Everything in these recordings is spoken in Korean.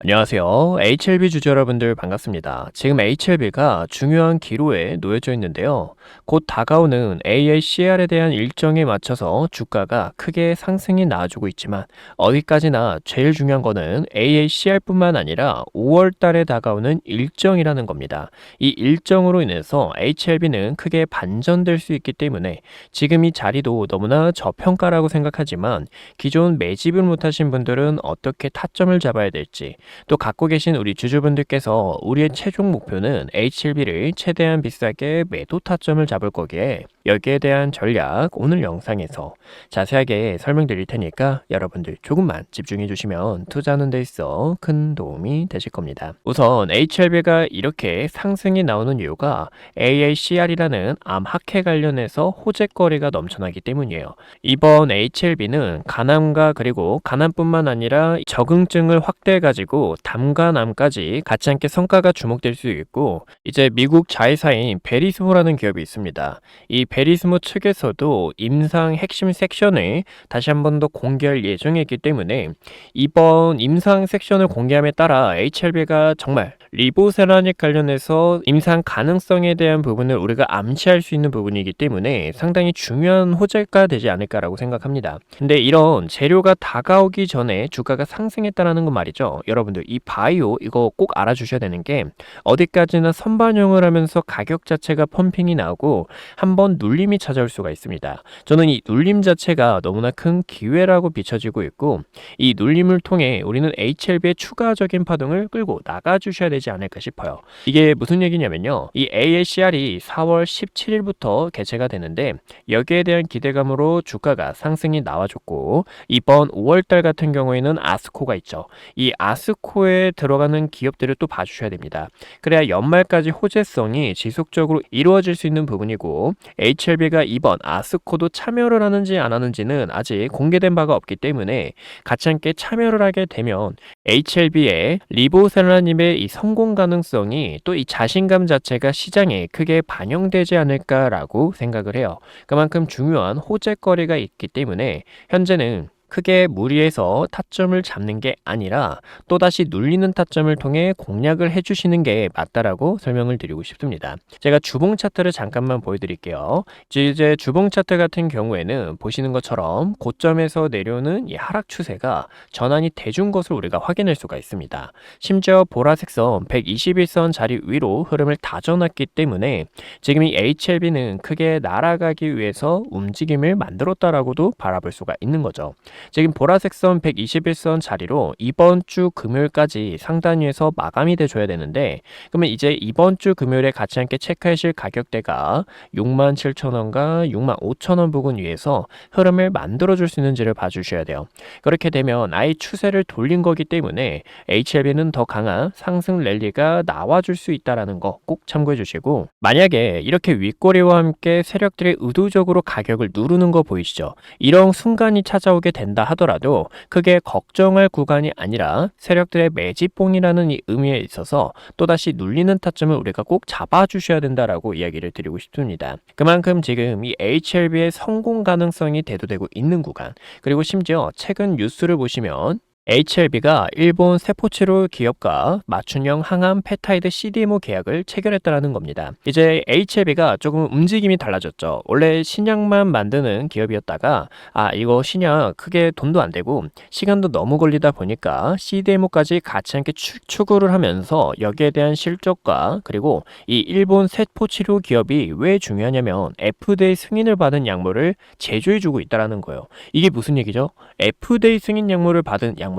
안녕하세요. HLB 주주 여러분들 반갑습니다. 지금 HLB가 중요한 기로에 놓여져 있는데요. 곧 다가오는 AACR에 대한 일정에 맞춰서 주가가 크게 상승이 나와주고 있지만 어디까지나 제일 중요한 거는 AACR뿐만 아니라 5월 달에 다가오는 일정이라는 겁니다. 이 일정으로 인해서 HLB는 크게 반전될 수 있기 때문에 지금 이 자리도 너무나 저평가라고 생각하지만 기존 매집을 못하신 분들은 어떻게 타점을 잡아야 될지 또 갖고 계신 우리 주주분들께서 우리의 최종 목표는 HLB를 최대한 비싸게 매도 타점을 잡을 거기에 여기에 대한 전략 오늘 영상에서 자세하게 설명드릴 테니까 여러분들 조금만 집중해 주시면 투자하는 데 있어 큰 도움이 되실 겁니다. 우선 HLB가 이렇게 상승이 나오는 이유가 AACR이라는 암 학회 관련해서 호재거리가 넘쳐나기 때문이에요. 이번 HLB는 간암과 그리고 간암뿐만 아니라 적응증을 확대해 가지고 담간암까지 같이 함께 성과가 주목될 수 있고 이제 미국 자회사인 베리스모라는 기업이 있습니다. 이 베리스모 측에서도 임상 핵심 섹션을 다시 한 번 더 공개할 예정이기 때문에 이번 임상 섹션을 공개함에 따라 HLB가 정말 리보세라닉 관련해서 임상 가능성에 대한 부분을 우리가 암시할 수 있는 부분이기 때문에 상당히 중요한 호재가 되지 않을까라고 생각합니다. 근데 이런 재료가 다가오기 전에 주가가 상승했다는 건 말이죠. 여러분들 이 바이오 이거 꼭 알아주셔야 되는 게 어디까지나 선반영을 하면서 가격 자체가 펌핑이 나오고 한번 눌림이 찾아올 수가 있습니다. 저는 이 눌림 자체가 너무나 큰 기회라고 비춰지고 있고 이 눌림을 통해 우리는 HLB의 추가적인 파동을 끌고 나가주셔야 되지 않을까 싶어요. 이게 무슨 얘기냐면요. 이 AACR이 4월 17일부터 개최가 되는데 여기에 대한 기대감으로 주가가 상승이 나와줬고 이번 5월달 같은 경우에는 아스코가 있죠. 이 아스코에 들어가는 기업들을 또 봐주셔야 됩니다. 그래야 연말까지 호재성이 지속적으로 이루어질 수 있는 부분이고 HLB가 이번 아스코도 참여를 하는지 안 하는지는 아직 공개된 바가 없기 때문에 같이 함께 참여를 하게 되면 HLB의 리보셀라님의 이 성공 가능성이 또 이 자신감 자체가 시장에 크게 반영되지 않을까라고 생각을 해요. 그만큼 중요한 호재거리가 있기 때문에 현재는 크게 무리해서 타점을 잡는 게 아니라 또다시 눌리는 타점을 통해 공략을 해주시는 게 맞다라고 설명을 드리고 싶습니다. 제가 주봉 차트를 잠깐만 보여드릴게요. 이제 주봉 차트 같은 경우에는 보시는 것처럼 고점에서 내려오는 이 하락 추세가 전환이 돼준 것을 우리가 확인할 수가 있습니다. 심지어 보라색 선 121선 자리 위로 흐름을 다져놨기 때문에 지금 이 HLB는 크게 날아가기 위해서 움직임을 만들었다라고도 바라볼 수가 있는 거죠. 지금 보라색 선 121선 자리로 이번 주 금요일까지 상단위에서 마감이 돼줘야 되는데 그러면 이제 이번 주 금요일에 같이 함께 체크하실 가격대가 67,000원과 65,000원 부근 위에서 흐름을 만들어줄 수 있는지를 봐주셔야 돼요. 그렇게 되면 아예 추세를 돌린 거기 때문에 HLB는 더 강한 상승 랠리가 나와줄 수 있다는 거 꼭 참고해 주시고 만약에 이렇게 윗꼬리와 함께 세력들이 의도적으로 가격을 누르는 거 보이시죠? 이런 순간이 찾아오게 된다 하더라도 크게 걱정할 구간이 아니라 세력들의 매집봉이라는 이 의미에 있어서 또다시 눌리는 타점을 우리가 꼭 잡아주셔야 된다라고 이야기를 드리고 싶습니다. 그만큼 지금 이 HLB의 성공 가능성이 대두되고 있는 구간 그리고 심지어 최근 뉴스를 보시면 HLB가 일본 세포치료 기업과 맞춤형 항암 펩타이드 CDMO 계약을 체결했다는 겁니다. 이제 HLB가 조금 움직임이 달라졌죠. 원래 신약만 만드는 기업이었다가 이거 신약 크게 돈도 안 되고 시간도 너무 걸리다 보니까 CDMO까지 같이 함께 추구를 하면서 여기에 대한 실적과 그리고 이 일본 세포치료 기업이 왜 중요하냐면 FDA 승인을 받은 약물을 제조해주고 있다는 거예요. 이게 무슨 얘기죠? FDA 승인 약물을 받은 약물을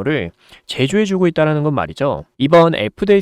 제조해주고 있다는 건 말이죠. 이번 FDA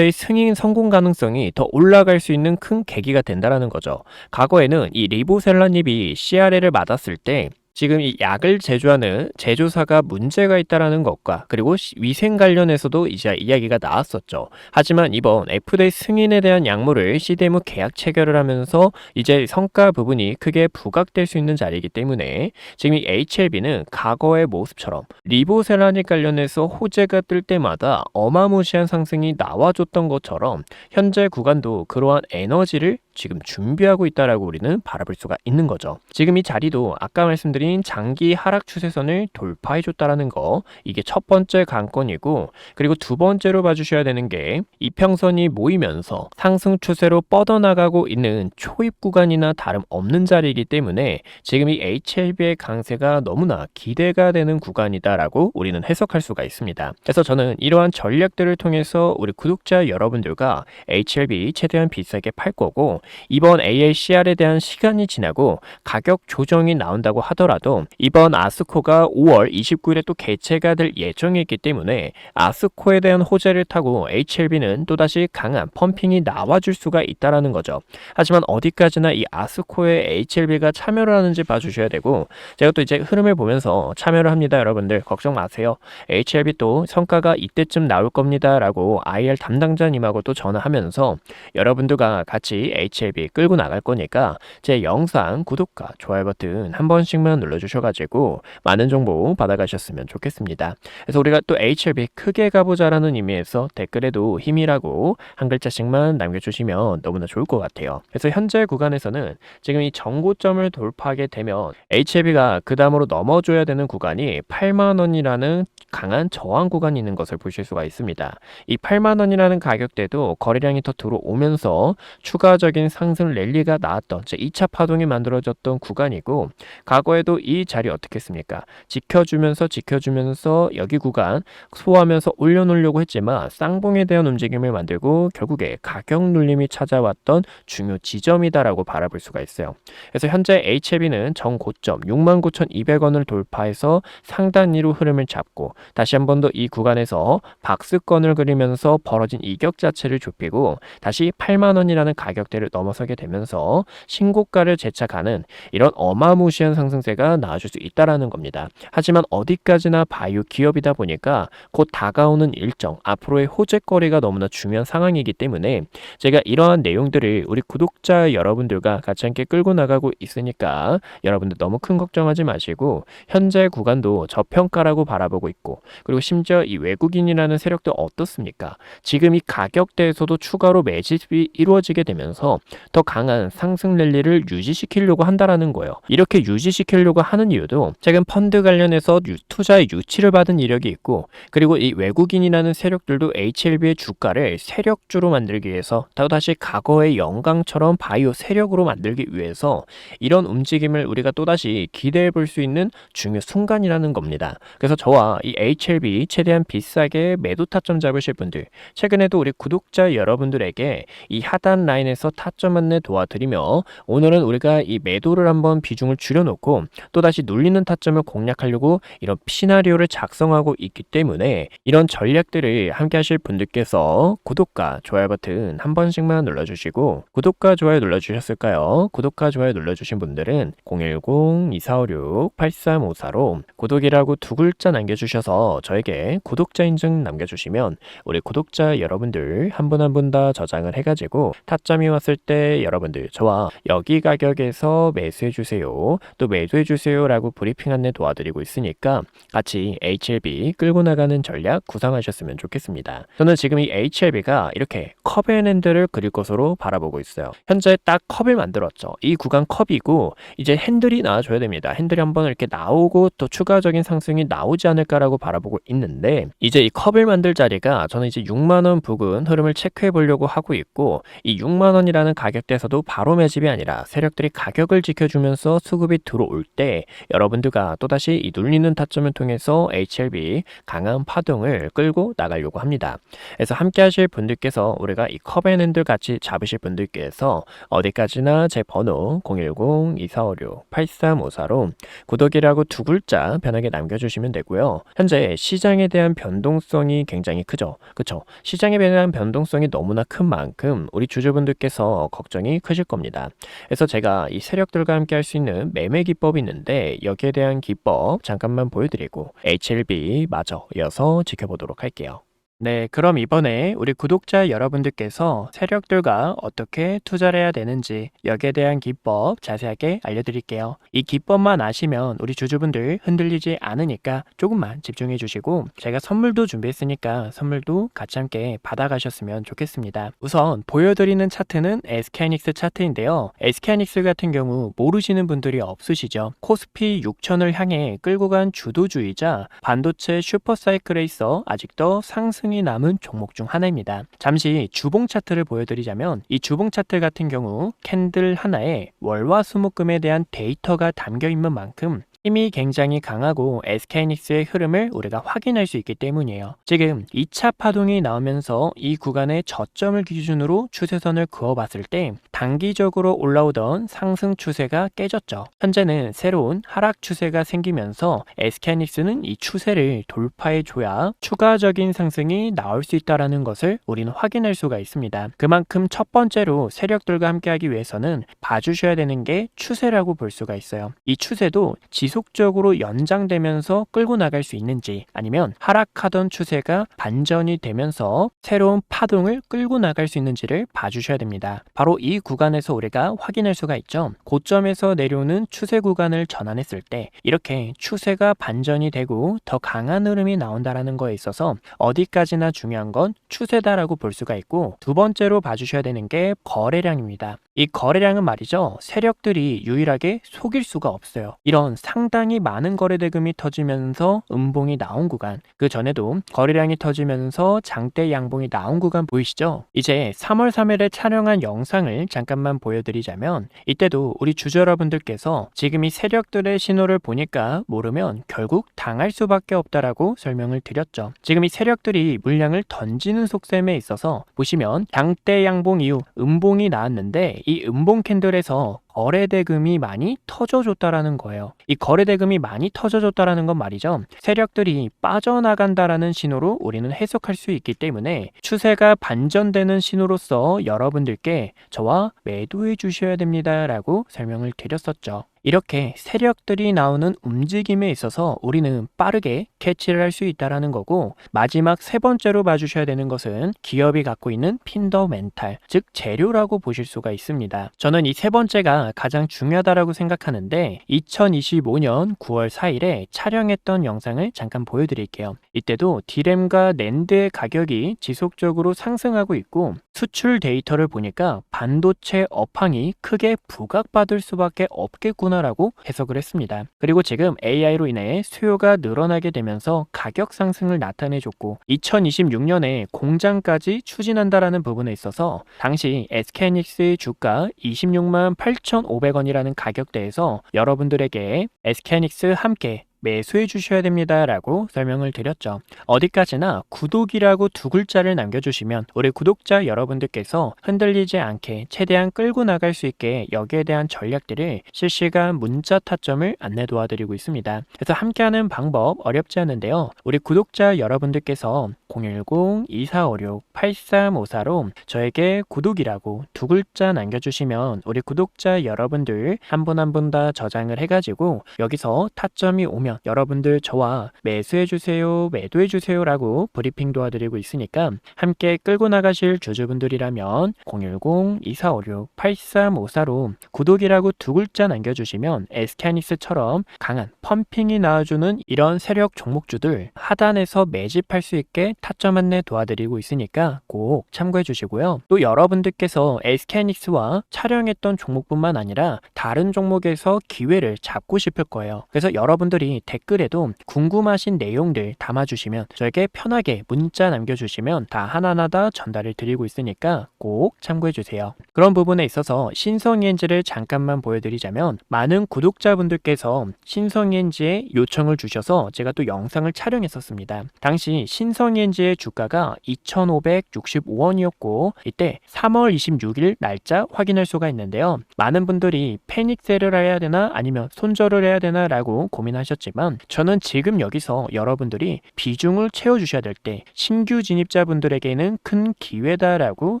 승인 성공 가능성이 더 올라갈 수 있는 큰 계기가 된다는 거죠. 과거에는 이 리보셀라닙이 CRL을 맞았을 때 지금 이 약을 제조하는 제조사가 문제가 있다라는 것과 그리고 위생 관련해서도 이제 이야기가 나왔었죠. 하지만 이번 FDA 승인에 대한 약물을 CDMO 계약 체결을 하면서 이제 성과 부분이 크게 부각될 수 있는 자리이기 때문에 지금 이 HLB는 과거의 모습처럼 리보셀라닉 관련해서 호재가 뜰 때마다 어마무시한 상승이 나와줬던 것처럼 현재 구간도 그러한 에너지를 지금 준비하고 있다라고 우리는 바라볼 수가 있는 거죠. 지금 이 자리도 아까 말씀드린 장기 하락 추세선을 돌파해 줬다라는 거, 이게 첫 번째 관건이고, 그리고 두 번째로 봐주셔야 되는 게 이평선이 모이면서 상승 추세로 뻗어나가고 있는 초입 구간이나 다름없는 자리이기 때문에 지금 이 HLB의 강세가 너무나 기대가 되는 구간이다라고 우리는 해석할 수가 있습니다. 그래서 저는 이러한 전략들을 통해서 우리 구독자 여러분들과 HLB 최대한 비싸게 팔 거고, 이번 ALCR에 대한 시간이 지나고 가격 조정이 나온다고 하더라도 이번 아스코가 5월 29일에 또 개최가 될 예정이기 때문에 아스코에 대한 호재를 타고 HLB는 또다시 강한 펌핑이 나와줄 수가 있다라는 거죠. 하지만 어디까지나 이 아스코에 HLB가 참여를 하는지 봐주셔야 되고, 제가 또 이제 흐름을 보면서 참여를 합니다. 여러분들 걱정 마세요. HLB 또 성과가 이때쯤 나올 겁니다 라고 IR 담당자님하고 또 전화하면서 여러분들과 같이 HLB 끌고 나갈 거니까 제 영상 구독과 좋아요 버튼 한 번씩만 눌러주셔가지고 많은 정보 받아가셨으면 좋겠습니다. 그래서 우리가 또 HLB 크게 가보자라는 의미에서 댓글에도 힘이라고 한 글자씩만 남겨주시면 너무나 좋을 것 같아요. 그래서 현재 구간에서는 지금 이 정고점을 돌파하게 되면 HLB가 그 다음으로 넘어줘야 되는 구간이 8만원이라는 강한 저항 구간이 있는 것을 보실 수가 있습니다. 이 8만원이라는 가격대도 거래량이 더 들어오면서 추가적인 상승 랠리가 나왔던 제 2차 파동이 만들어졌던 구간이고, 과거에도 이 자리 어떻게 했습니까? 지켜주면서 여기 구간 소화하면서 올려놓으려고 했지만 쌍봉에 대한 움직임을 만들고 결국에 가격 눌림이 찾아왔던 중요 지점이다라고 바라볼 수가 있어요. 그래서 현재 HLB는 정고점 69,200원을 돌파해서 상단 위로 흐름을 잡고 다시 한 번 더 이 구간에서 박스권을 그리면서 벌어진 이격 자체를 좁히고 다시 8만원이라는 가격대를 넘어서게 되면서 신고가를 재차가는 이런 어마무시한 상승세가 나와줄 수 있다라는 겁니다. 하지만 어디까지나 바이오 기업이다 보니까 곧 다가오는 일정, 앞으로의 호재거리가 너무나 중요한 상황이기 때문에 제가 이러한 내용들을 우리 구독자 여러분들과 같이 함께 끌고 나가고 있으니까 여러분들 너무 큰 걱정하지 마시고, 현재 구간도 저평가라고 바라보고 있고, 그리고 심지어 이 외국인이라는 세력도 어떻습니까? 지금 이 가격대에서도 추가로 매집이 이루어지게 되면서 더 강한 상승 랠리를 유지시키려고 한다라는 거예요. 이렇게 유지시키려고 하는 이유도 최근 펀드 관련해서 투자의 유치를 받은 이력이 있고, 그리고 이 외국인이라는 세력들도 HLB의 주가를 세력주로 만들기 위해서 또다시 과거의 영광처럼 바이오 세력으로 만들기 위해서 이런 움직임을 우리가 또다시 기대해 볼 수 있는 중요 순간이라는 겁니다. 그래서 저와 이 HLB 최대한 비싸게 매도 타점 잡으실 분들, 최근에도 우리 구독자 여러분들에게 이 하단 라인에서 타점 안내 도와드리며, 오늘은 우리가 이 매도를 한번 비중을 줄여놓고 또다시 눌리는 타점을 공략하려고 이런 시나리오를 작성하고 있기 때문에 이런 전략들을 함께 하실 분들께서 구독과 좋아요 버튼 한 번씩만 눌러주시고, 구독과 좋아요 눌러주셨을까요? 구독과 좋아요 눌러주신 분들은 010-2456-8354로 구독이라고 두 글자 남겨주셔서 저에게 구독자 인증 남겨주시면 우리 구독자 여러분들 한 분 한 분 다 저장을 해가지고 타점이 왔을 때 여러분들 저와 여기 가격에서 매수해주세요, 또 매도해주세요 라고 브리핑 안내 도와드리고 있으니까 같이 HLB 끌고 나가는 전략 구상하셨으면 좋겠습니다. 저는 지금 이 HLB가 이렇게 컵앤핸들을 그릴 것으로 바라보고 있어요. 현재 딱 컵을 만들었죠. 이 구간 컵이고 이제 핸들이 나와줘야 됩니다. 핸들이 한번 이렇게 나오고 또 추가적인 상승이 나오지 않을까라고 바라보고 있는데, 이제 이 컵을 만들 자리가 저는 이제 6만원 부근 흐름을 체크해 보려고 하고 있고, 이 6만원이라는 가격대에서도 바로 매집이 아니라 세력들이 가격을 지켜주면서 수급이 들어올 때 여러분들과 또다시 이 눌리는 타점을 통해서 HLB 강한 파동을 끌고 나가려고 합니다. 그래서 함께 하실 분들께서 우리가 이 컵앤핸들 같이 잡으실 분들께서 어디까지나 제 번호 010-2456-8354로 구독이라고 두 글자 편하게 남겨주시면 되고요. 현재 시장에 대한 변동성이 굉장히 크죠. 그쵸? 시장에 대한 변동성이 너무나 큰 만큼 우리 주주분들께서 걱정이 크실 겁니다. 그래서 제가 이 세력들과 함께 할 수 있는 매매 기법이 있는데 여기에 대한 기법 잠깐만 보여드리고 HLB 마저 이어서 지켜보도록 할게요. 네, 그럼 이번에 우리 구독자 여러분들께서 세력들과 어떻게 투자를 해야 되는지 여기에 대한 기법 자세하게 알려드릴게요. 이 기법만 아시면 우리 주주분들 흔들리지 않으니까 조금만 집중해 주시고 제가 선물도 준비했으니까 선물도 같이 함께 받아가셨으면 좋겠습니다. 우선 보여드리는 차트는 SK하이닉스 차트인데요. SK하이닉스 같은 경우 모르시는 분들이 없으시죠. 코스피 6000을 향해 끌고 간 주도주의자 반도체 슈퍼사이클에 있어 아직도 상승이 남은 종목 중 하나입니다. 잠시 주봉 차트를 보여드리자면 이 주봉 차트 같은 경우 캔들 하나에 월화수목금에 대한 데이터가 담겨 있는 만큼 힘이 굉장히 강하고 SK하이닉스의 흐름을 우리가 확인할 수 있기 때문이에요. 지금 2차 파동이 나오면서 이 구간의 저점을 기준으로 추세선을 그어봤을 때 단기적으로 올라오던 상승 추세가 깨졌죠. 현재는 새로운 하락 추세가 생기면서 SK하이닉스는 이 추세를 돌파해줘야 추가적인 상승이 나올 수 있다는 것을 우리는 확인할 수가 있습니다. 그만큼 첫 번째로 세력들과 함께하기 위해서는 봐주셔야 되는 게 추세라고 볼 수가 있어요. 이 추세도 지속적으로 연장되면서 끌고 나갈 수 있는지 아니면 하락하던 추세가 반전이 되면서 새로운 파동을 끌고 나갈 수 있는지를 봐주셔야 됩니다. 바로 이 구간에서 우리가 확인할 수가 있죠. 고점에서 내려오는 추세 구간을 전환했을 때 이렇게 추세가 반전이 되고 더 강한 흐름이 나온다는 거에 있어서 어디까지나 중요한 건 추세다라고 볼 수가 있고, 두 번째로 봐주셔야 되는 게 거래량입니다. 이 거래량은 말이죠, 세력들이 유일하게 속일 수가 없어요. 이런 상당히 많은 거래 대금이 터지면서 음봉이 나온 구간, 그 전에도 거래량이 터지면서 장대 양봉이 나온 구간 보이시죠? 이제 3월 3일에 촬영한 영상을 잠깐만 보여드리자면, 이때도 우리 주주 여러분들께서 지금 이 세력들의 신호를 보니까 모르면 결국 당할 수밖에 없다라고 설명을 드렸죠. 지금 이 세력들이 물량을 던지는 속셈에 있어서 보시면 장대 양봉 이후 음봉이 나왔는데, 이 음봉 캔들에서 거래대금이 많이 터져줬다라는 거예요. 이 거래대금이 많이 터져줬다라는 건 말이죠, 세력들이 빠져나간다라는 신호로 우리는 해석할 수 있기 때문에 추세가 반전되는 신호로서 여러분들께 저와 매도해 주셔야 됩니다 라고 설명을 드렸었죠. 이렇게 세력들이 나오는 움직임에 있어서 우리는 빠르게 캐치를 할 수 있다는 거고, 마지막 세 번째로 봐주셔야 되는 것은 기업이 갖고 있는 핀더멘탈, 즉 재료라고 보실 수가 있습니다. 저는 이 세 번째가 가장 중요하다고 생각하는데, 2025년 9월 4일에 촬영했던 영상을 잠깐 보여드릴게요. 이때도 디램과 낸드의 가격이 지속적으로 상승하고 있고, 수출 데이터를 보니까 반도체 업황이 크게 부각받을 수밖에 없겠구나 라고 해석을 했습니다. 그리고 지금 AI로 인해 수요가 늘어나게 되면서 가격 상승을 나타내줬고, 2026년에 공장까지 추진한다라는 부분에 있어서 당시 SK하이닉스의 주가 26만 8,500원이라는 가격대에서 여러분들에게 SK하이닉스 함께 매수해 주셔야 됩니다 라고 설명을 드렸죠. 어디까지나 구독이라고 두 글자를 남겨주시면 우리 구독자 여러분들께서 흔들리지 않게 최대한 끌고 나갈 수 있게 여기에 대한 전략들을 실시간 문자 타점을 안내 도와드리고 있습니다. 그래서 함께하는 방법 어렵지 않은데요, 우리 구독자 여러분들께서 010-2456-8354로 저에게 구독이라고 두 글자 남겨주시면 우리 구독자 여러분들 한 분 한 분 다 저장을 해가지고 여기서 타점이 오면 여러분들 저와 매수해주세요, 매도해주세요 라고 브리핑 도와드리고 있으니까 함께 끌고 나가실 주주분들이라면 010-2456-8354로 구독이라고 두 글자 남겨주시면 SK하이닉스처럼 강한 펌핑이 나와주는 이런 세력 종목주들 하단에서 매집할 수 있게 타점 안내 도와드리고 있으니까 꼭 참고해 주시고요. 또 여러분들께서 SK하이닉스와 촬영했던 종목뿐만 아니라 다른 종목에서 기회를 잡고 싶을 거예요. 그래서 여러분들이 댓글에도 궁금하신 내용들 담아주시면 저에게 편하게 문자 남겨주시면 다 하나하나 다 전달을 드리고 있으니까 꼭 참고해주세요. 그런 부분에 있어서 신성이엔지를 잠깐만 보여드리자면, 많은 구독자분들께서 신성이엔지에 요청을 주셔서 제가 또 영상을 촬영했었습니다. 당시 신성이엔지의 주가가 2,565원이었고 이때 3월 26일 날짜 확인할 수가 있는데요, 많은 분들이 패닉셀을 해야 되나 아니면 손절을 해야 되나 라고 고민하셨지만 있겠지만 저는 지금 여기서 여러분들이 비중을 채워주셔야 될 때 신규 진입자분들에게는 큰 기회다라고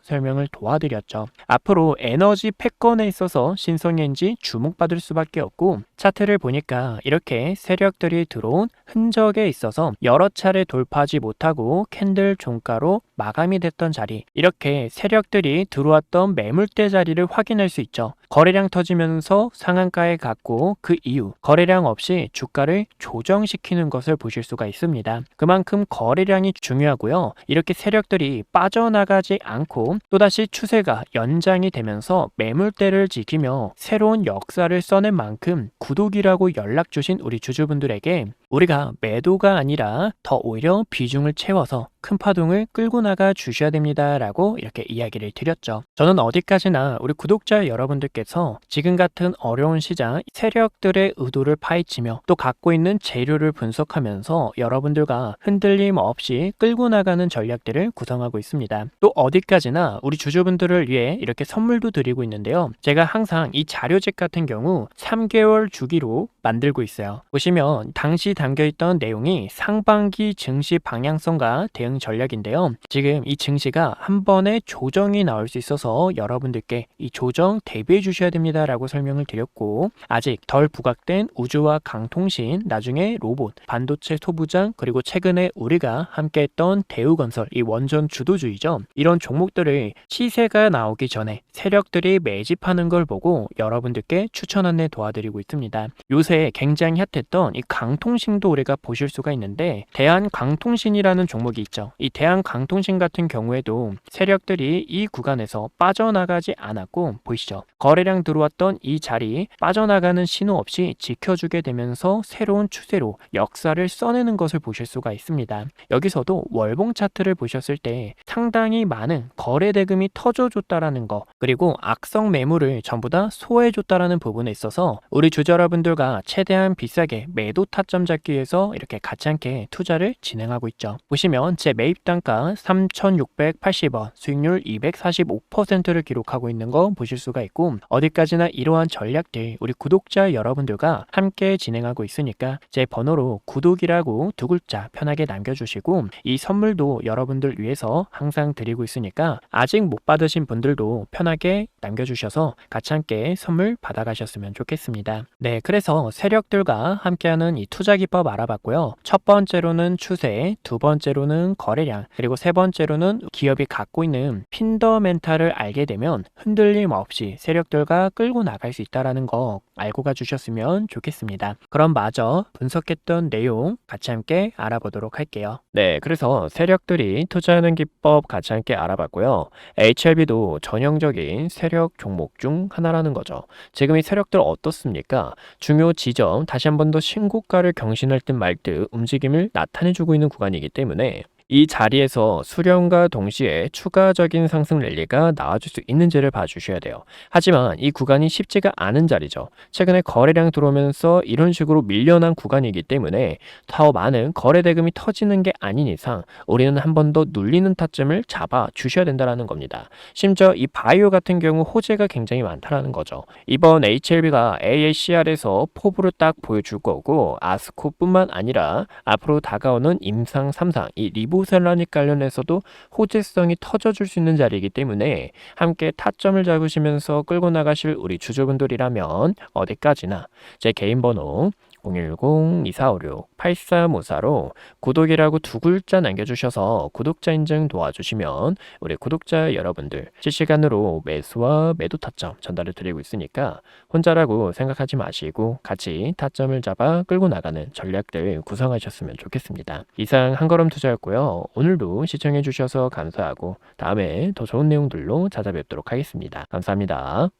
설명을 도와드렸죠. 앞으로 에너지 패권에 있어서 신성엔지 주목받을 수밖에 없고 차트를 보니까 이렇게 세력들이 들어온 흔적에 있어서 여러 차례 돌파하지 못하고 캔들 종가로 마감이 됐던 자리, 이렇게 세력들이 들어왔던 매물대 자리를 확인할 수 있죠. 거래량 터지면서 상한가에 갔고 그 이후 거래량 없이 주가를 조정시키는 것을 보실 수가 있습니다. 그만큼 거래량이 중요하고요. 이렇게 세력들이 빠져나가지 않고 또다시 추세가 연장이 되면서 매물대를 지키며 새로운 역사를 써낸 만큼 구독이라고 연락 주신 우리 주주분들에게 우리가 매도가 아니라 더 오히려 비중을 채워서 큰 파동을 끌고 나가 주셔야 됩니다 라고 이렇게 이야기를 드렸죠. 저는 어디까지나 우리 구독자 여러분들께서 지금 같은 어려운 시장 세력들의 의도를 파헤치며 또 갖고 있는 재료를 분석하면서 여러분들과 흔들림 없이 끌고 나가는 전략들을 구성하고 있습니다. 또 어디까지나 우리 주주분들을 위해 이렇게 선물도 드리고 있는데요. 제가 항상 이 자료집 같은 경우 3개월 주기로 만들고 있어요. 보시면 당시 담겨있던 내용이 상반기 증시 방향성과 대응 전략인데요. 지금 이 증시가 한 번에 조정이 나올 수 있어서 여러분들께 이 조정 대비해 주셔야 됩니다 라고 설명을 드렸고, 아직 덜 부각된 우주와 강통신, 나중에 로봇, 반도체 소부장, 그리고 최근에 우리가 함께했던 대우건설, 이 원전 주도주의죠. 이런 종목들을 시세가 나오기 전에 세력들이 매집하는 걸 보고 여러분들께 추천 안내 도와드리고 있습니다. 요새 굉장히 핫했던 이 강통신도 우리가 보실 수가 있는데, 대한강통신이라는 종목이 있죠. 이 대한강통신 같은 경우에도 세력들이 이 구간에서 빠져나가지 않았고, 보이시죠? 거래량 들어왔던 이 자리 빠져나가는 신호 없이 지켜주게 되면서 새로운 추세로 역사를 써내는 것을 보실 수가 있습니다. 여기서도 월봉 차트를 보셨을 때 상당히 많은 거래 대금이 터져줬다라는 거, 그리고 악성 매물을 전부 다 소화해줬다라는 부분에 있어서 우리 주주 여러분들과 최대한 비싸게 매도 타점 잡기 위해서 이렇게 같이 함께 투자를 진행하고 있죠. 보시면 제 매입 단가 3,680원, 수익률 245%를 기록하고 있는 거 보실 수가 있고, 어디까지나 이러한 전략들 우리 구독자 여러분들과 함께 진행하고 있으니까 제 번호로 구독이라고 두 글자 편하게 남겨주시고, 이 선물도 여러분들 위해서 항상 드리고 있으니까 아직 못 받으신 분들도 편하게 남겨주셔서 같이 함께 선물 받아가셨으면 좋겠습니다. 네, 그래서 세력들과 함께하는 이 투자 기법 알아봤고요. 첫 번째로는 추세, 두 번째로는 거래량, 그리고 세 번째로는 기업이 갖고 있는 핀더멘탈을 알게 되면 흔들림 없이 세력들과 끌고 나갈 수 있다는 거 알고 가주셨으면 좋겠습니다. 그럼 마저 분석했던 내용 같이 함께 알아보도록 할게요. 네, 그래서 세력들이 투자하는 기법 같이 함께 알아봤고요. HLB도 전형적인 세력 종목 중 하나라는 거죠. 지금 이 세력들 어떻습니까? 중요 지점 다시 한 번 더 신고가를 경신할 듯 말 듯 움직임을 나타내주고 있는 구간이기 때문에 이 자리에서 수렴과 동시에 추가적인 상승 랠리가 나와줄 수 있는지를 봐주셔야 돼요. 하지만 이 구간이 쉽지가 않은 자리죠. 최근에 거래량 들어오면서 이런 식으로 밀려난 구간이기 때문에 더 많은 거래 대금이 터지는 게 아닌 이상 우리는 한 번 더 눌리는 타점을 잡아 주셔야 된다는 겁니다. 심지어 이 바이오 같은 경우 호재가 굉장히 많다는 거죠. 이번 HLB가 AACR에서 포부를 딱 보여줄 거고, 아스코뿐만 아니라 앞으로 다가오는 임상 3상, 이 리보셀라닉 관련해서도 호재성이 터져줄 수 있는 자리이기 때문에 함께 타점을 잡으시면서 끌고 나가실 우리 주주분들이라면 어디까지나 제 개인 번호 010-2456-8354로 구독이라고 두 글자 남겨주셔서 구독자 인증 도와주시면 우리 구독자 여러분들 실시간으로 매수와 매도 타점 전달을 드리고 있으니까 혼자라고 생각하지 마시고 같이 타점을 잡아 끌고 나가는 전략들 구성하셨으면 좋겠습니다. 이상 한걸음 투자였고요. 오늘도 시청해 주셔서 감사하고 다음에 더 좋은 내용들로 찾아뵙도록 하겠습니다. 감사합니다.